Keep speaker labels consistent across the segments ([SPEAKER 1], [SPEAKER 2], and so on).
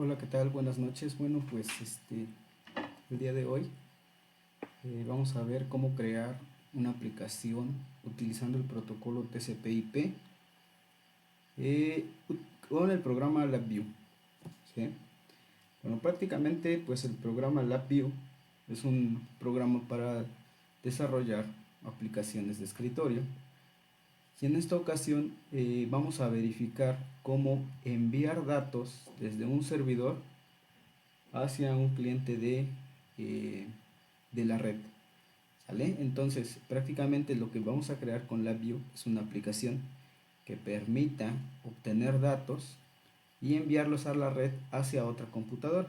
[SPEAKER 1] Hola, ¿qué tal? Buenas noches. Bueno, pues el día de hoy vamos a ver cómo crear una aplicación utilizando el protocolo TCP/IP con el programa LabVIEW, ¿sí? Bueno, prácticamente pues el programa LabVIEW es un programa para desarrollar aplicaciones de escritorio. Y en esta ocasión vamos a verificar cómo enviar datos desde un servidor hacia un cliente eh, de la red, ¿sale? Entonces, prácticamente lo que vamos a crear con LabVIEW es una aplicación que permita obtener datos y enviarlos a la red hacia otra computadora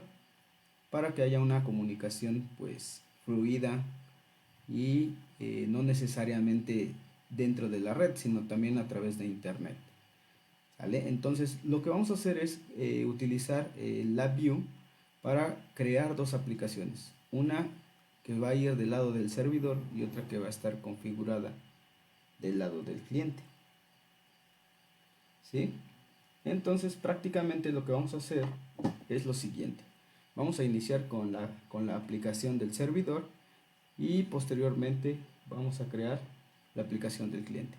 [SPEAKER 1] para que haya una comunicación pues fluida y no necesariamente dentro de la red, sino también a través de internet, ¿sale? Entonces, lo que vamos a hacer es utilizar LabVIEW para crear dos aplicaciones, una que va a ir del lado del servidor y otra que va a estar configurada del lado del cliente, ¿sí? Entonces prácticamente lo que vamos a hacer es lo siguiente: vamos a iniciar con la aplicación del servidor y posteriormente vamos a crear la aplicación del cliente.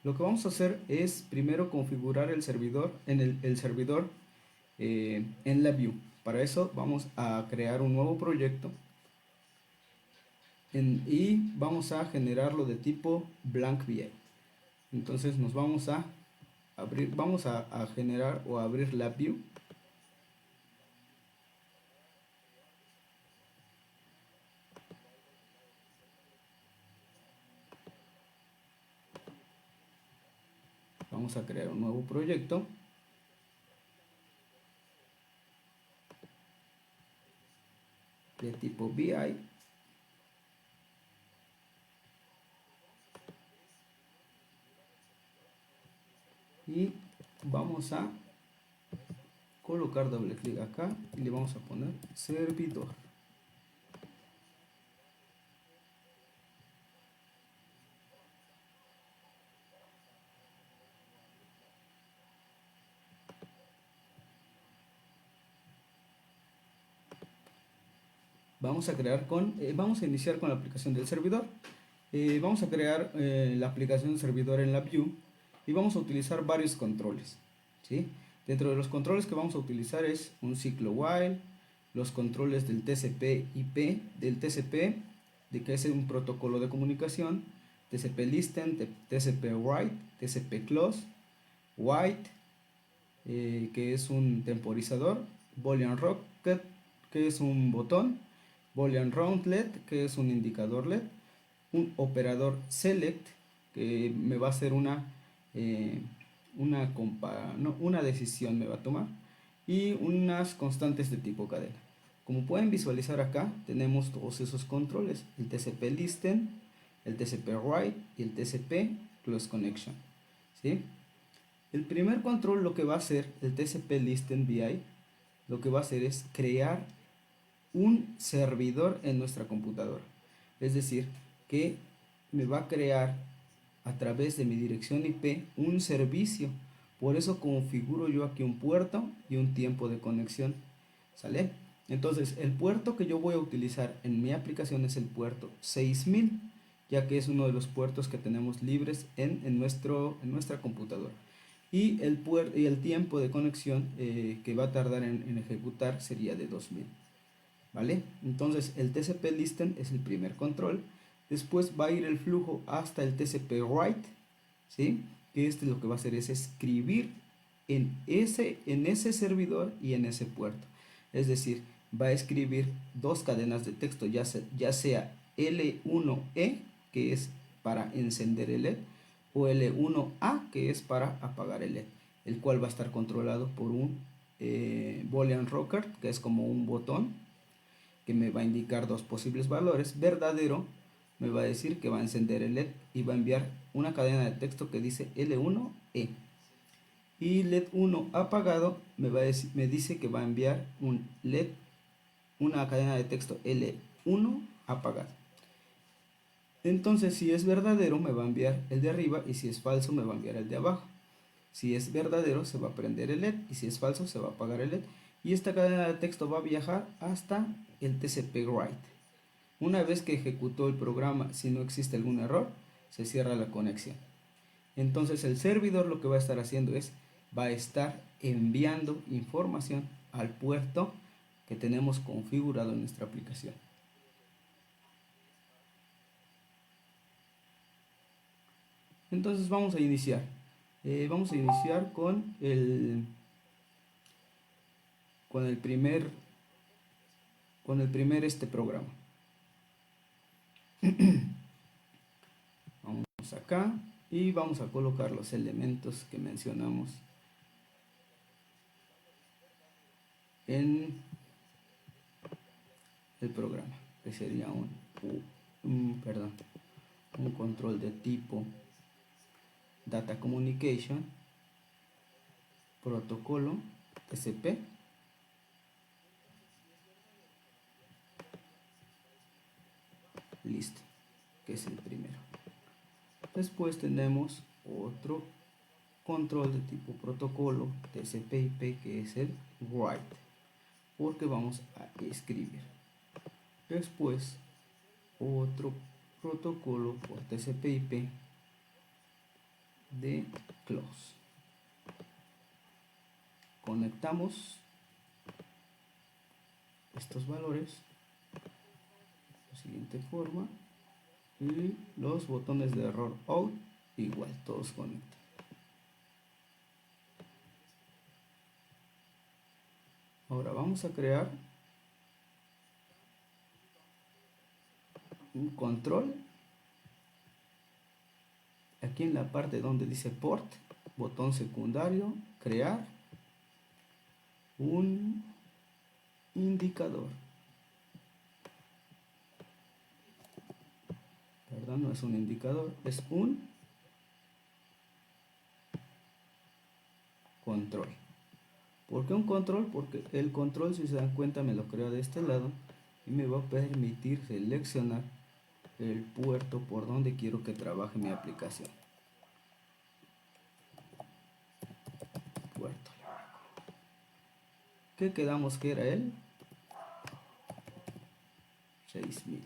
[SPEAKER 1] Lo que vamos a hacer es primero configurar el servidor el servidor en LabVIEW. Para eso vamos a crear un nuevo proyecto y vamos a generarlo de tipo blank VI. Entonces nos vamos a abrir, vamos a generar o a abrir LabVIEW. Vamos a crear un nuevo proyecto de tipo VI. Y vamos a colocar doble clic acá y le vamos a poner servidor. Vamos a iniciar con la aplicación del servidor. Vamos a crear la aplicación del servidor en LabVIEW y vamos a utilizar varios controles, ¿sí? Dentro de los controles que vamos a utilizar es un ciclo while, los controles del TCP/IP, del TCP, de que es un protocolo de comunicación, TCP listen, TCP write, TCP close, white, que es un temporizador, boolean rocket, que es un botón, boolean round LED, que es un indicador LED, un operador select, que me va a hacer una decisión me va a tomar, y unas constantes de tipo cadena. Como pueden visualizar acá, tenemos todos esos controles: el TCP listen, el TCP write y el TCP close connection, ¿sí? El primer control, lo que va a hacer el TCP listen VI, lo que va a hacer es crear un servidor en nuestra computadora. Es decir, que me va a crear a través de mi dirección IP un servicio. Por eso configuro yo aquí un puerto y un tiempo de conexión, ¿sale? Entonces, el puerto que yo voy a utilizar en mi aplicación es el puerto 6000, ya que es uno de los puertos que tenemos libres en nuestra computadora. Y el tiempo de conexión que va a tardar en ejecutar sería de 2000. ¿Vale? Entonces el TCP listen es el primer control. Después va a ir el flujo hasta el TCP write, ¿sí? Que lo que va a hacer es escribir en ese servidor y en ese puerto. Es decir, va a escribir dos cadenas de texto, ya sea L1E, que es para encender el LED, o L1A, que es para apagar el LED, el cual va a estar controlado por un boolean rocker, que es como un botón que me va a indicar dos posibles valores. Verdadero me va a decir que va a encender el LED y va a enviar una cadena de texto que dice L1E. Y LED 1 apagado me dice que va a enviar una cadena de texto L1 apagado. Entonces, si es verdadero, me va a enviar el de arriba, y si es falso, me va a enviar el de abajo. Si es verdadero, se va a prender el LED, y si es falso, se va a apagar el LED. Y esta cadena de texto va a viajar hasta el TCP write. Una vez que ejecutó el programa, si no existe algún error, se cierra la conexión. Entonces el servidor lo que va a estar haciendo es, va a estar enviando información al puerto que tenemos configurado en nuestra aplicación. Entonces vamos a iniciar. Vamos a iniciar con el primer programa. Vamos acá y vamos a colocar los elementos que mencionamos en el programa, que sería un control de tipo Data Communication, protocolo TCP, listo, que es el primero. Después tenemos otro control de tipo protocolo TCP/IP, que es el write, porque vamos a escribir. Después otro protocolo por TCP/IP de close. Conectamos estos valores de la siguiente forma, y los botones de error out igual, todos conectan. Ahora vamos a crear un control aquí en la parte donde dice port, botón secundario, crear un indicador. Perdón, no es un indicador, es un control. ¿Por qué un control? Porque el control, si se dan cuenta, me lo creo de este lado y me va a permitir seleccionar el puerto por donde quiero que trabaje mi aplicación. Puerto. ¿Qué quedamos que era el 6000?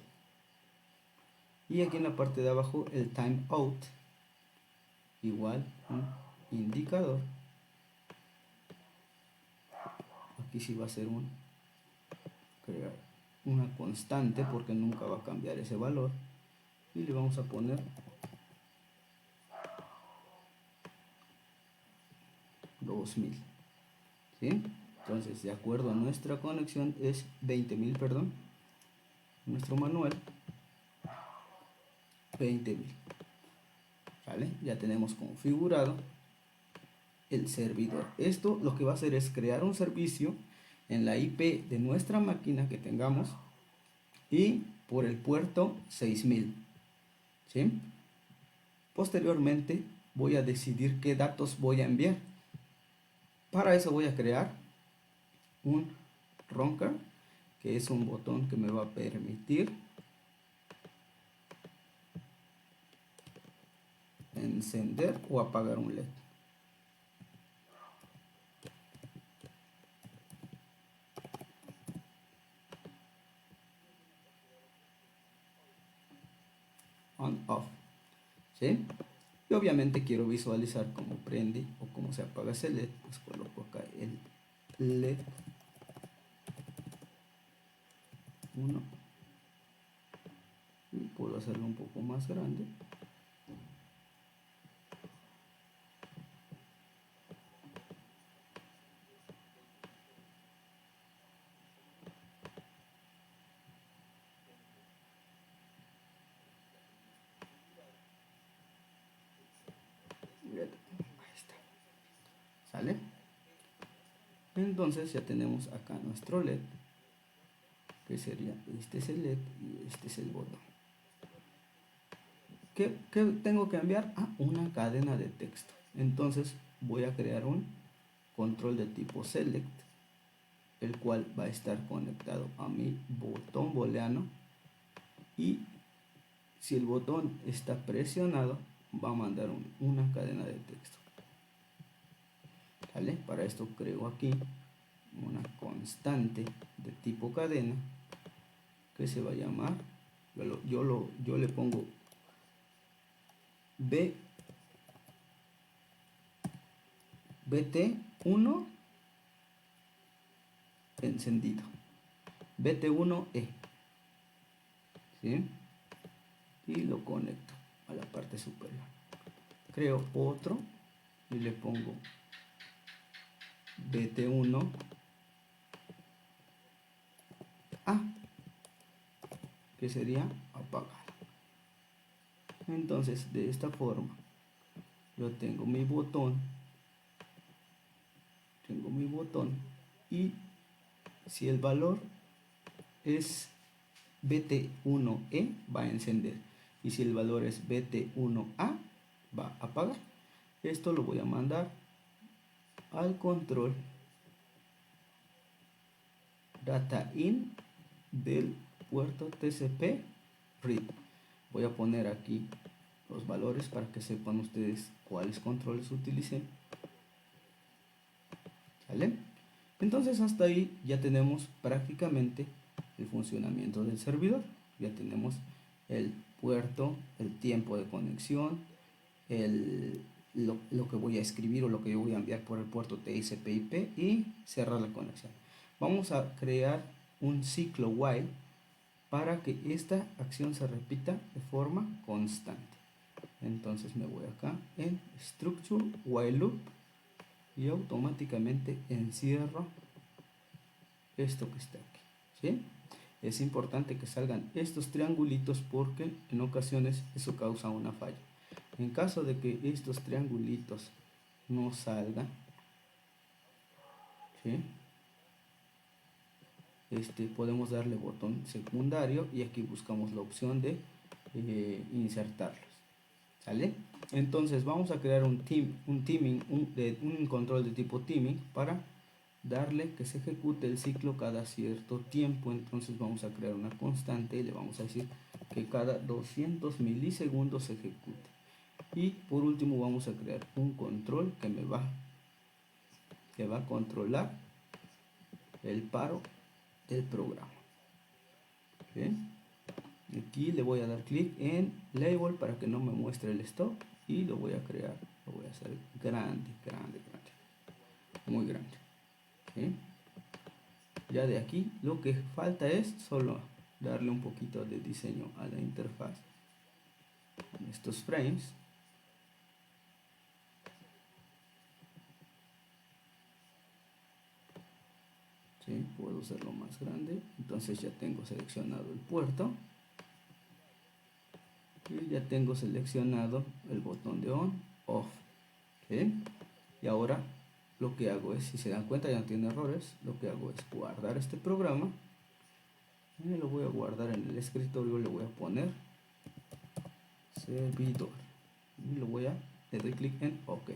[SPEAKER 1] Y aquí en la parte de abajo el timeout igual un indicador. Aquí sí va a ser crear una constante, porque nunca va a cambiar ese valor, y le vamos a poner 2000. ¿Sí? Entonces, de acuerdo a nuestra conexión, es 20.000, perdón, nuestro manual 20.000. ¿Vale? Ya tenemos configurado el servidor. Esto lo que va a hacer es crear un servicio en la IP de nuestra máquina que tengamos y por el puerto 6000. ¿Sí? Posteriormente voy a decidir qué datos voy a enviar. Para eso voy a crear un roncar, que es un botón que me va a permitir encender o apagar un LED. On off. ¿Sí? Y obviamente quiero visualizar cómo prende o cómo se apaga ese LED, pues coloco acá el LED 1 y puedo hacerlo un poco más grande. Ahí está. ¿Sale? Entonces ya tenemos acá nuestro LED, que sería, este es el LED y este es el botón. ¿Qué tengo que enviar? Una cadena de texto. Entonces voy a crear un control de tipo select, el cual va a estar conectado a mi botón booleano, y si el botón está presionado, va a mandar una cadena de texto. ¿Vale? Para esto creo aquí una constante de tipo cadena que se va a llamar, yo le pongo BT1 encendido, BT1E, ¿sí? Y lo conecto a la parte superior. Creo otro y le pongo BT1A, que sería apagar. Entonces, de esta forma, yo tengo mi botón, y si el valor es BT1E, va a encender, y si el valor es BT1A, va a apagar. Esto lo voy a mandar al control data in del puerto TCP read. Voy a poner aquí los valores para que sepan ustedes cuáles controles utilicen. ¿Vale? Entonces hasta ahí ya tenemos prácticamente el funcionamiento del servidor. Ya tenemos el puerto, el tiempo de conexión, lo que voy a escribir o lo que yo voy a enviar por el puerto TCP/IP y cerrar la conexión. Vamos a crear un ciclo while para que esta acción se repita de forma constante. Entonces me voy acá en Structure While Loop y automáticamente encierro esto que está aquí, ¿sí? Es importante que salgan estos triangulitos porque en ocasiones eso causa una falla. En caso de que estos triangulitos no salgan, ¿sí? Podemos darle botón secundario y aquí buscamos la opción de insertarlos. ¿Sale? Entonces vamos a crear un control de tipo timing para darle que se ejecute el ciclo cada cierto tiempo. Entonces vamos a crear una constante y le vamos a decir que cada 200 milisegundos se ejecute. Y por último vamos a crear un control que va a controlar el paro del programa. ¿Sí? Aquí le voy a dar clic en label para que no me muestre el stop y lo voy a crear, lo voy a hacer grande, muy grande. ¿Sí? Ya de aquí lo que falta es solo darle un poquito de diseño a la interfaz en estos frames. ¿Sí? Puedo hacerlo más grande. Entonces ya tengo seleccionado el puerto y ya tengo seleccionado el botón de on off. ¿Sí? Y ahora lo que hago es, si se dan cuenta ya no tiene errores, lo que hago es guardar este programa y lo voy a guardar en el escritorio. Le voy a poner servidor y le doy clic en OK.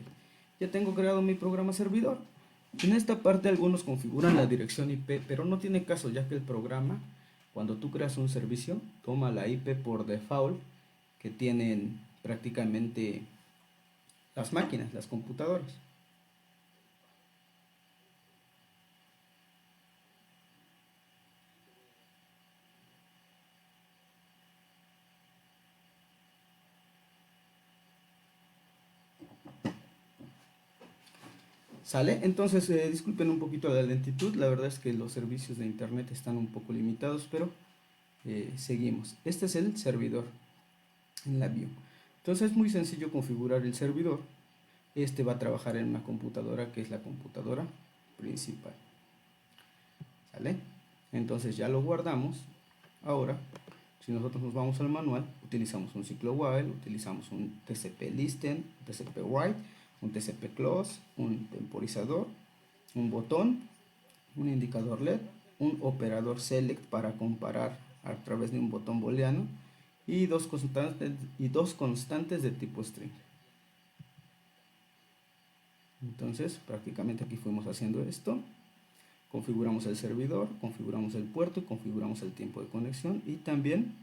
[SPEAKER 1] Ya tengo creado mi programa servidor. En esta parte algunos configuran la dirección IP, pero no tiene caso, ya que el programa, cuando tú creas un servicio, toma la IP por default que tienen prácticamente las máquinas, las computadoras. ¿Sale? Entonces, disculpen un poquito la lentitud, la verdad es que los servicios de internet están un poco limitados, pero seguimos. Este es el servidor en la view. Entonces es muy sencillo configurar el servidor. Este va a trabajar en una computadora que es la computadora principal. ¿Sale? Entonces ya lo guardamos. Ahora, si nosotros nos vamos al manual, utilizamos un ciclo while, utilizamos un TCP listen, un TCP write, un TCP close, un temporizador, un botón, un indicador LED, un operador select para comparar a través de un botón booleano y dos constantes de tipo string. Entonces prácticamente aquí fuimos haciendo esto. Configuramos el servidor, configuramos el puerto y configuramos el tiempo de conexión y también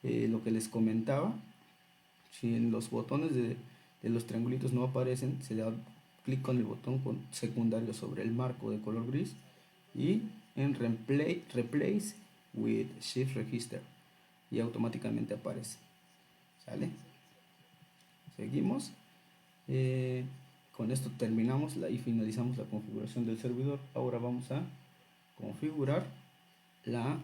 [SPEAKER 1] lo que les comentaba. Si en los botones de los triangulitos no aparecen, se da clic con el botón secundario sobre el marco de color gris y en replace with shift register y automáticamente aparece. ¿Sale? Seguimos. Con esto terminamos y finalizamos la configuración del servidor. Ahora vamos a configurar la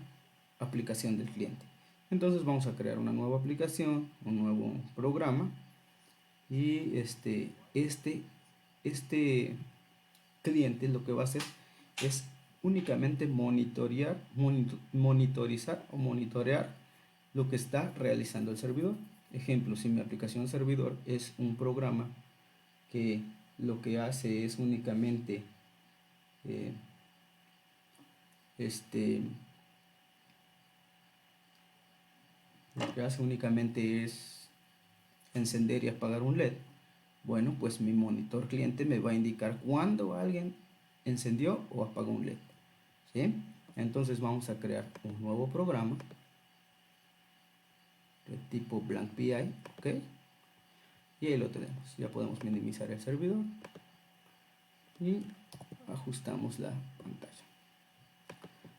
[SPEAKER 1] aplicación del cliente. Entonces vamos a crear una nueva aplicación, un nuevo programa, y este cliente lo que va a hacer es únicamente monitorear o monitorear lo que está realizando el servidor. Ejemplo, si mi aplicación servidor es un programa que lo que hace es únicamente eh, lo que hace únicamente es encender y apagar un LED. Bueno, pues mi monitor cliente me va a indicar cuando alguien encendió o apagó un LED. ¿Sí? Entonces vamos a crear un nuevo programa de tipo blank PI, ¿ok? Y ahí lo tenemos. Ya podemos minimizar el servidor y ajustamos la pantalla.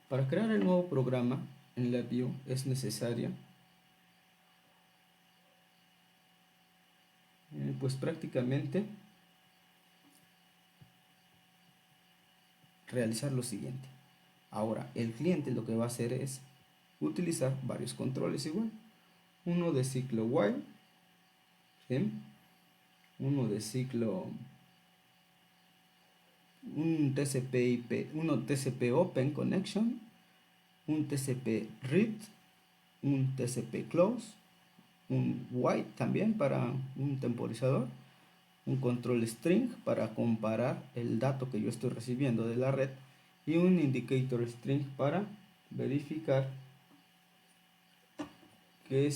[SPEAKER 1] Para crear el nuevo programa en LabVIEW es necesario pues prácticamente realizar lo siguiente. Ahora el cliente lo que va a hacer es utilizar varios controles igual. Uno de ciclo while, ¿sí? Uno de ciclo, un TCP/IP, uno TCP Open Connection, un TCP Read, un TCP Close, un white también para un temporizador, un control string para comparar el dato que yo estoy recibiendo de la red y un indicator string para verificar que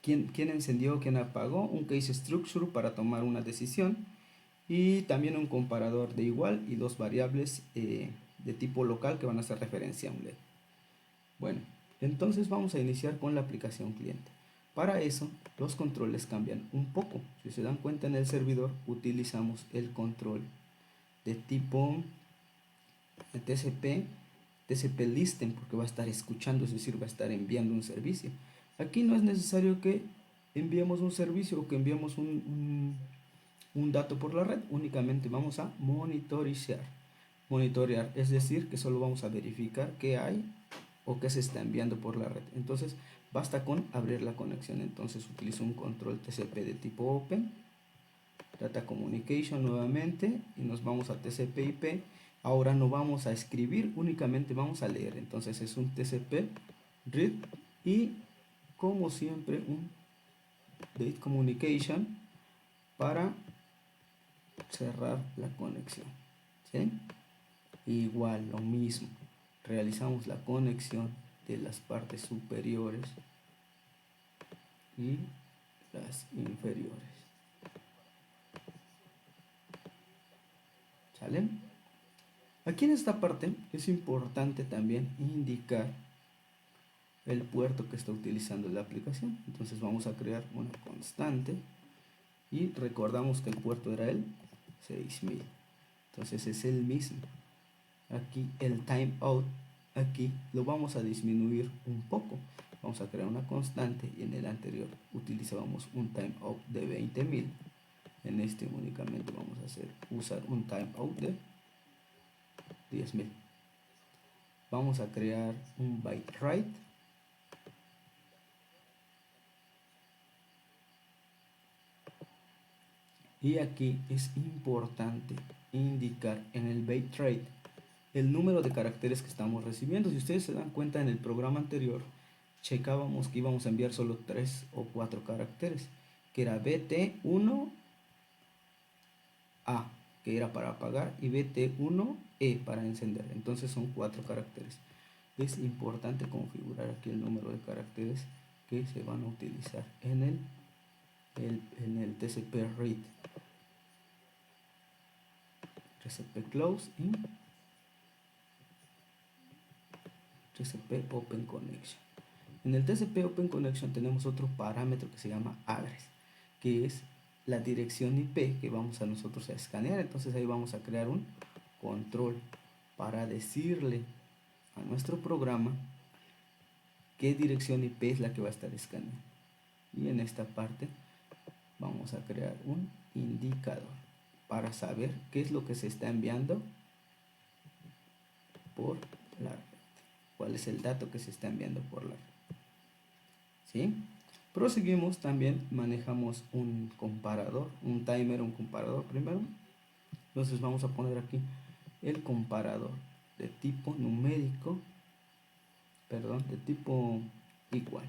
[SPEAKER 1] quién encendió, quién apagó, un case structure para tomar una decisión y también un comparador de igual y dos variables de tipo local que van a hacer referencia a un LED. Bueno, entonces vamos a iniciar con la aplicación cliente. Para eso los controles cambian un poco. Si se dan cuenta, en el servidor utilizamos el control de tipo TCP listen, porque va a estar escuchando, es decir, va a estar enviando un servicio. Aquí no es necesario que enviemos un servicio o que enviemos un dato por la red, únicamente vamos a monitorear, es decir, que solo vamos a verificar qué hay o qué se está enviando por la red. Entonces basta con abrir la conexión. Entonces utilizo un control TCP de tipo Open, Data Communication nuevamente, y nos vamos a TCP/IP. Ahora no vamos a escribir, únicamente vamos a leer. Entonces es un TCP Read y como siempre un Date Communication para cerrar la conexión. ¿Sí? Igual lo mismo, realizamos la conexión de las partes superiores y las inferiores. ¿Sale? Aquí en esta parte es importante también indicar el puerto que está utilizando la aplicación. Entonces vamos a crear una constante y recordamos que el puerto era el 6000. Entonces es el mismo. Aquí el timeout, aquí lo vamos a disminuir un poco. Vamos a crear una constante y en el anterior utilizábamos un timeout de 20.000. En este únicamente vamos a usar un timeout de 10.000. Vamos a crear un byte write. Y aquí es importante indicar en el byte write el número de caracteres que estamos recibiendo. Si ustedes se dan cuenta, en el programa anterior checábamos que íbamos a enviar solo 3 o 4 caracteres, que era BT1A, que era para apagar, y BT1E para encender. Entonces son 4 caracteres. Es importante configurar aquí el número de caracteres que se van a utilizar en el TCP read, TCP close y TCP Open Connection. En el TCP Open Connection tenemos otro parámetro que se llama address, que es la dirección IP que vamos a nosotros a escanear. Entonces ahí vamos a crear un control para decirle a nuestro programa qué dirección IP es la que va a estar escaneando. Y en esta parte vamos a crear un indicador para saber qué es lo que se está enviando por la red, cuál es el dato que se está enviando por la red. ¿Sí? Proseguimos, también manejamos un comparador, un timer, un comparador primero. Entonces vamos a poner aquí el comparador de tipo numérico, perdón, de tipo igual.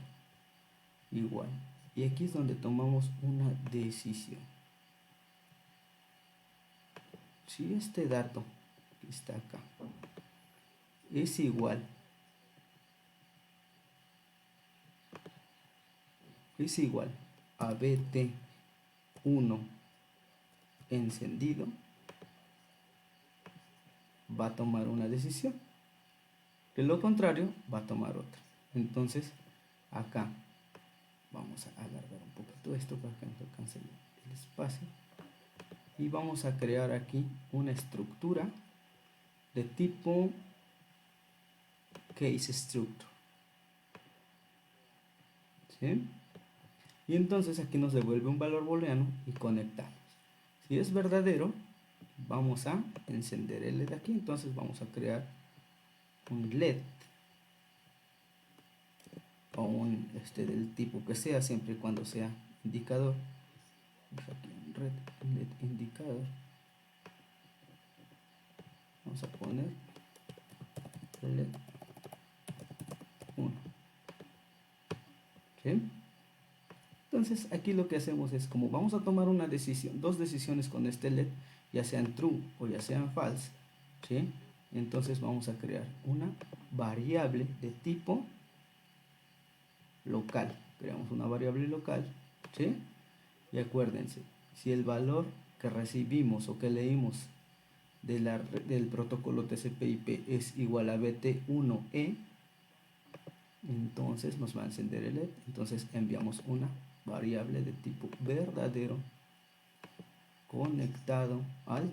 [SPEAKER 1] Y aquí es donde tomamos una decisión. Si este dato que está acá es igual a BT1 encendido, va a tomar una decisión. De lo contrario, va a tomar otra. Entonces, acá vamos a alargar un poquito esto para que nos alcance el espacio. Y vamos a crear aquí una estructura de tipo case structure. ¿Sí? Y entonces aquí nos devuelve un valor booleano y conectamos. Si es verdadero, vamos a encender el LED aquí. Entonces vamos a crear un LED o un del tipo que sea, siempre y cuando sea indicador. Aquí un LED indicador. Vamos a poner LED 1. ¿Sí? Entonces aquí lo que hacemos es, como vamos a tomar una decisión, dos decisiones con este LED, ya sean true o ya sean false, ¿sí? Entonces vamos a crear una variable de tipo local. Creamos una variable local, ¿sí? Y acuérdense, si el valor que recibimos o que leímos del protocolo TCP/IP es igual a BT1E, entonces nos va a encender el LED. Entonces enviamos una variable de tipo verdadero conectado al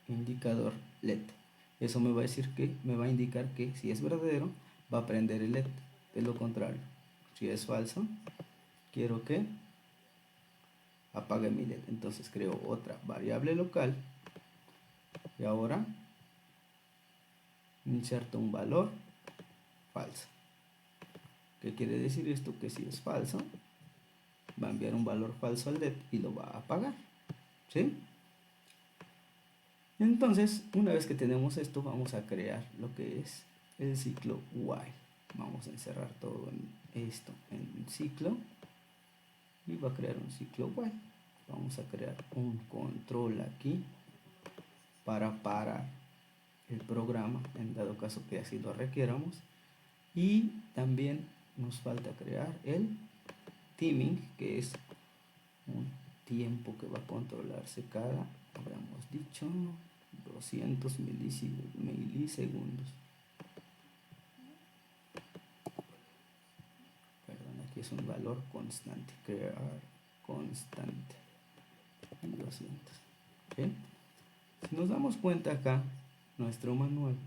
[SPEAKER 1] indicador LED. Eso me va a decir que, me va a indicar que si es verdadero, va a prender el LED. De lo contrario, si es falso, quiero que apague mi LED. Entonces creo otra variable local y ahora inserto un valor falso. ¿Qué quiere decir esto? Que si es falso, va a enviar un valor falso al LED y lo va a apagar. ¿Sí? Entonces, una vez que tenemos esto, vamos a crear lo que es el ciclo while. Vamos a encerrar todo esto en ciclo y va a crear un ciclo while. Vamos a crear un control aquí para parar el programa en dado caso que así lo requieramos. Y también nos falta crear el timing, que es un tiempo que va a controlarse cada, habíamos dicho, 200 milisegundos. Perdón, aquí es un valor constante, crear constante, 200. ¿Okay? Si nos damos cuenta acá, nuestro manual,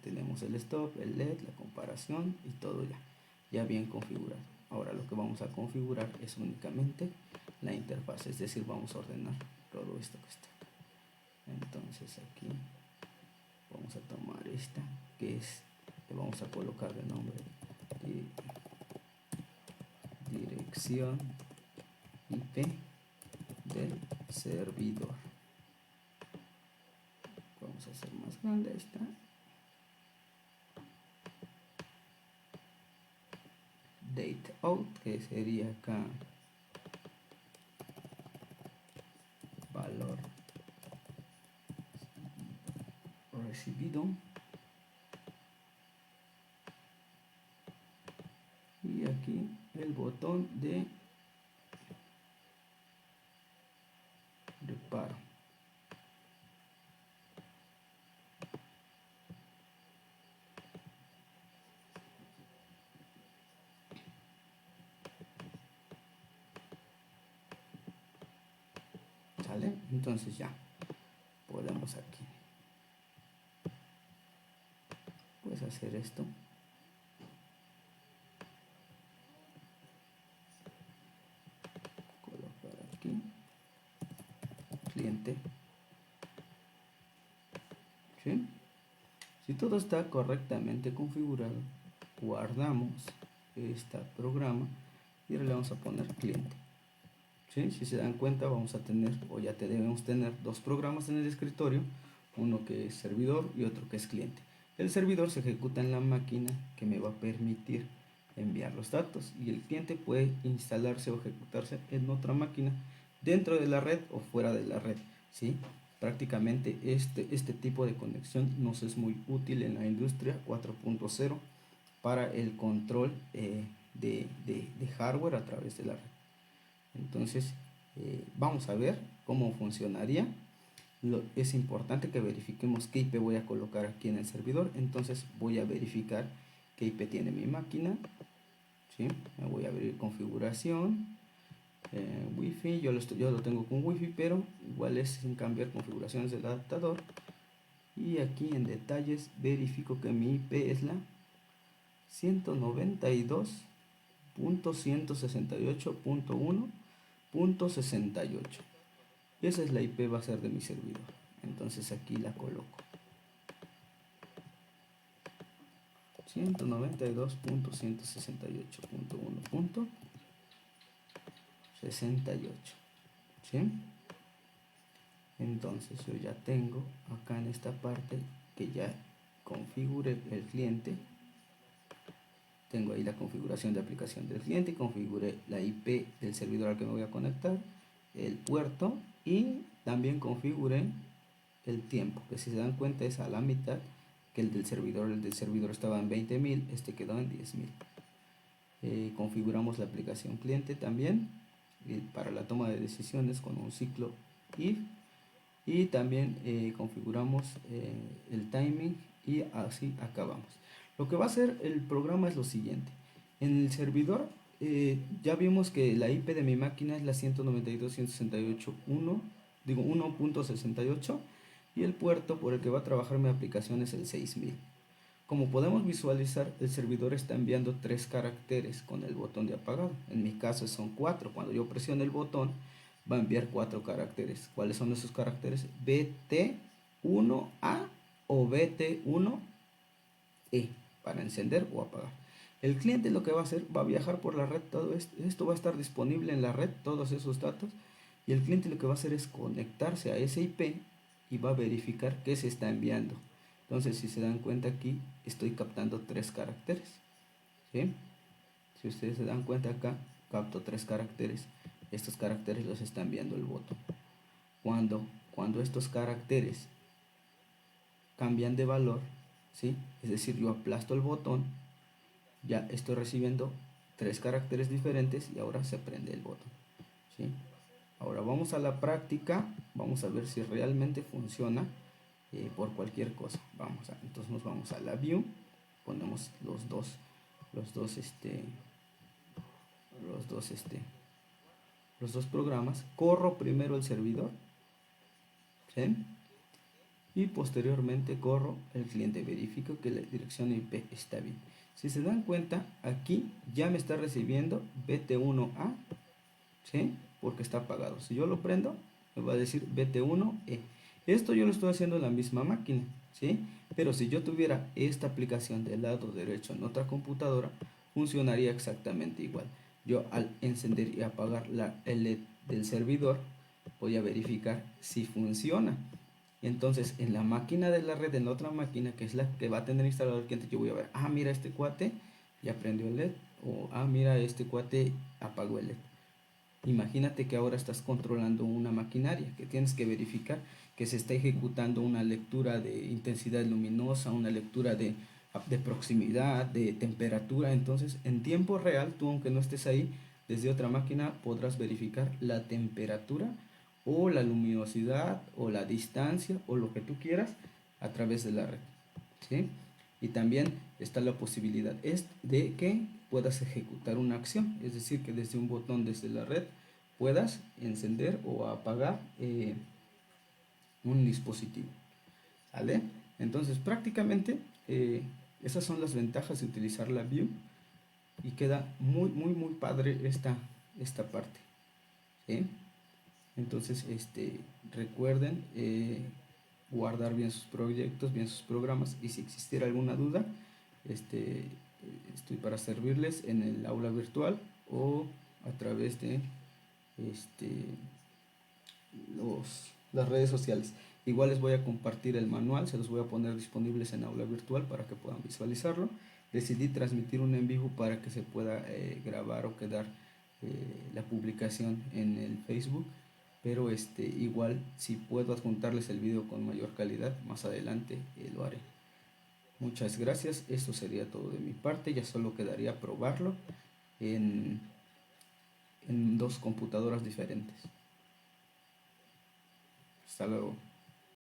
[SPEAKER 1] tenemos el stop, el LED, la comparación y todo ya bien configurado. Ahora lo que vamos a configurar es únicamente la interfaz, es decir, vamos a ordenar todo esto que está. Entonces aquí vamos a tomar esta, que le vamos a colocar de nombre dirección IP del servidor. Vamos a hacer más grande esta. Date out, que sería acá valor recibido, y aquí el botón de reparo. ¿sale? Entonces ya podemos aquí pues hacer esto. Colocar aquí cliente, ¿sí? Si todo está correctamente configurado, guardamos este programa y ahora le vamos a poner cliente, ¿sí? Si se dan cuenta, vamos a tener, o ya debemos tener, dos programas en el escritorio, uno que es servidor y otro que es cliente. El servidor se ejecuta en la máquina que me va a permitir enviar los datos, y el cliente puede instalarse o ejecutarse en otra máquina dentro de la red o fuera de la red, ¿sí? Prácticamente este tipo de conexión nos es muy útil en la industria 4.0 para el control de hardware a través de la red. Entonces vamos a ver cómo funcionaría. Es importante que verifiquemos qué IP voy a colocar aquí en el servidor. Entonces voy a verificar qué IP tiene mi máquina, ¿sí? Me voy a abrir configuración, Wi-Fi. Yo lo tengo con Wi-Fi, pero igual es sin cambiar configuraciones del adaptador. Y aquí en detalles verifico que mi IP es la 192.168.1.68. y esa es la IP va a ser de mi servidor. Entonces aquí la coloco 192.168.1.68, ¿sí? Entonces yo ya tengo acá en esta parte que ya configure el cliente. Tengo ahí la configuración de aplicación del cliente, configuré la IP del servidor al que me voy a conectar, el puerto, y también configuré el tiempo, que si se dan cuenta es a la mitad que el del servidor estaba en 20.000, este quedó en 10.000. Configuramos la aplicación cliente también para la toma de decisiones con un ciclo if, y también configuramos el timing, y así acabamos. Lo que va a hacer el programa es lo siguiente: en el servidor ya vimos que la IP de mi máquina es la 192.168.1.68, y el puerto por el que va a trabajar mi aplicación es el 6000. Como podemos visualizar, el servidor está enviando 3 caracteres con el botón de apagado. En mi caso son 4. Cuando yo presiono el botón, va a enviar 4 caracteres. ¿Cuáles son esos caracteres? BT1A o BT1E para encender o apagar. El cliente lo que va a hacer, va a viajar por la red, todo esto va a estar disponible en la red, todos esos datos, y el cliente lo que va a hacer es conectarse a ese IP y va a verificar qué se está enviando. Entonces, si se dan cuenta, aquí estoy captando 3 caracteres, ¿sí? Si ustedes se dan cuenta, acá capto 3 caracteres. Estos caracteres los está enviando el botón. Cuando estos caracteres cambian de valor, ¿sí? Es decir, yo aplasto el botón, ya estoy recibiendo 3 caracteres diferentes y ahora se prende el botón, ¿sí? Ahora vamos a la práctica, vamos a ver si realmente funciona por cualquier cosa. Entonces nos vamos a la view, ponemos los dos programas. Corro primero el servidor, ¿sí? Y posteriormente corro el cliente, verifico que la dirección IP está bien. Si se dan cuenta, aquí ya me está recibiendo BT1A, ¿sí? Porque está apagado. Si yo lo prendo, me va a decir BT1E. Esto yo lo estoy haciendo en la misma máquina, ¿sí? Pero si yo tuviera esta aplicación del lado derecho en otra computadora, funcionaría exactamente igual. Yo al encender y apagar el LED del servidor, voy a verificar si funciona. Entonces, en la máquina de la red, en la otra máquina, que es la que va a tener instalado el cliente, yo voy a ver, mira, este cuate ya prendió el LED, o mira, este cuate apagó el LED. Imagínate que ahora estás controlando una maquinaria, que tienes que verificar que se está ejecutando una lectura de intensidad luminosa, una lectura de proximidad, de temperatura. Entonces, en tiempo real, tú aunque no estés ahí, desde otra máquina podrás verificar la temperatura o la luminosidad o la distancia o lo que tú quieras a través de la red, ¿sí? Y también está la posibilidad de que puedas ejecutar una acción, es decir, que desde un botón desde la red puedas encender o apagar un dispositivo. ¿Vale? Entonces prácticamente esas son las ventajas de utilizar la Vue y queda muy padre esta parte. ¿Sí? Entonces recuerden guardar bien sus proyectos, bien sus programas, y si existiera alguna duda, estoy para servirles en el aula virtual o a través de las redes sociales. Igual les voy a compartir el manual, se los voy a poner disponibles en aula virtual para que puedan visualizarlo. Decidí transmitir un en vivo para que se pueda grabar o quedar la publicación en el Facebook, pero igual si puedo adjuntarles el video con mayor calidad más adelante lo haré. Muchas gracias, esto sería todo de mi parte, ya solo quedaría probarlo en 2 computadoras diferentes. Hasta luego.